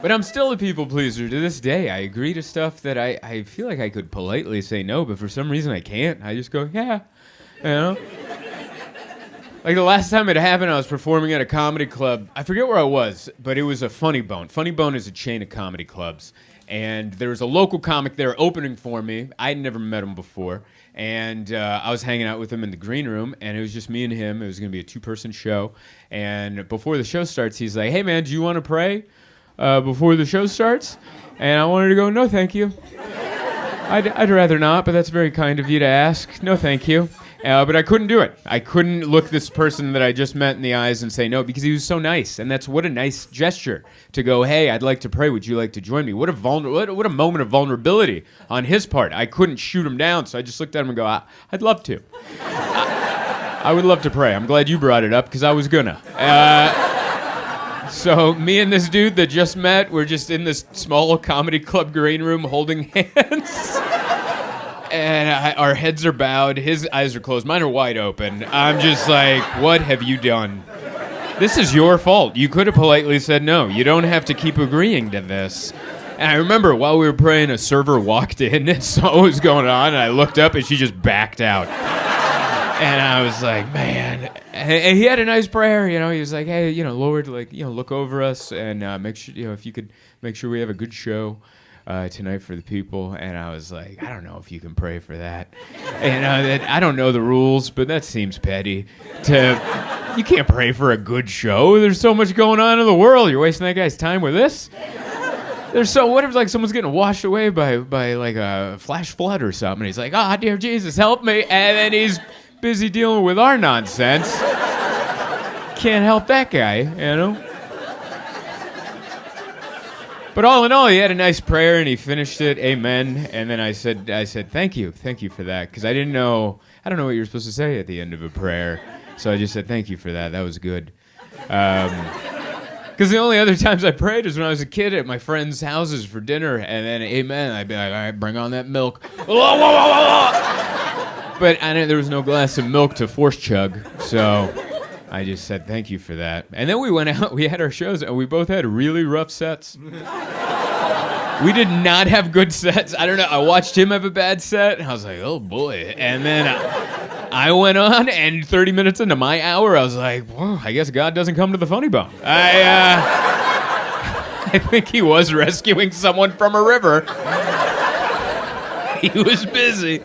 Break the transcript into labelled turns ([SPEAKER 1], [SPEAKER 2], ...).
[SPEAKER 1] But I'm still a people pleaser to this day. I agree to stuff that I feel like I could politely say no, but for some reason I can't. I just go, yeah, you know? Like the last time it happened, I was performing at a comedy club. I forget where I was, but it was a Funny Bone. Funny Bone is a chain of comedy clubs. And there was a local comic there opening for me. I'd never met him before. And I was hanging out with him in the green room, and it was just me and him. It was going to be a two-person show. And before the show starts, he's like, hey, man, do you want to pray before the show starts? And I wanted to go, no, thank you. I'd rather not, but that's very kind of you to ask. No, thank you. But I couldn't do it. I couldn't look this person that I just met in the eyes and say no, because he was so nice. And that's what a nice gesture to go, hey, I'd like to pray. Would you like to join me? What a moment of vulnerability on his part. I couldn't shoot him down, so I just looked at him and go, I'd love to. I would love to pray. I'm glad you brought it up, because I was gonna. So me and this dude that just met, we're just in this small comedy club green room holding hands. And our heads are bowed, his eyes are closed, mine are wide open. I'm just like, what have you done? This is your fault. You could have politely said no. You don't have to keep agreeing to this. And I remember while we were praying, a server walked in and saw what was going on, and I looked up and she just backed out. And I was like, man. And he had a nice prayer, you know. He was like, hey, you know, Lord, like, you know, look over us and make sure, you know, if you could make sure we have a good show tonight for the people. And I was like, I don't know if you can pray for that. And I don't know the rules, but that seems petty. You can't pray for a good show. There's so much going on in the world. You're wasting that guy's time with this? What if like someone's getting washed away by like a flash flood or something? And he's like, oh, dear Jesus, help me. And then he's busy dealing with our nonsense. Can't help that guy, you know? But all in all, he had a nice prayer and he finished it, amen. And then I said, thank you for that, because I don't know what you're supposed to say at the end of a prayer. So I just said, thank you for that. That was good. Because the only other times I prayed is when I was a kid at my friends' houses for dinner, and then amen. I'd be like, all right, bring on that milk. But there was no glass of milk to force chug, so I just said thank you for that. And then we went out, we had our shows, and we both had really rough sets. We did not have good sets. I don't know, I watched him have a bad set, and I was like, oh boy. And then I went on, and 30 minutes into my hour, I was like, well, I guess God doesn't come to the Funny Bone. I think he was rescuing someone from a river. He was busy.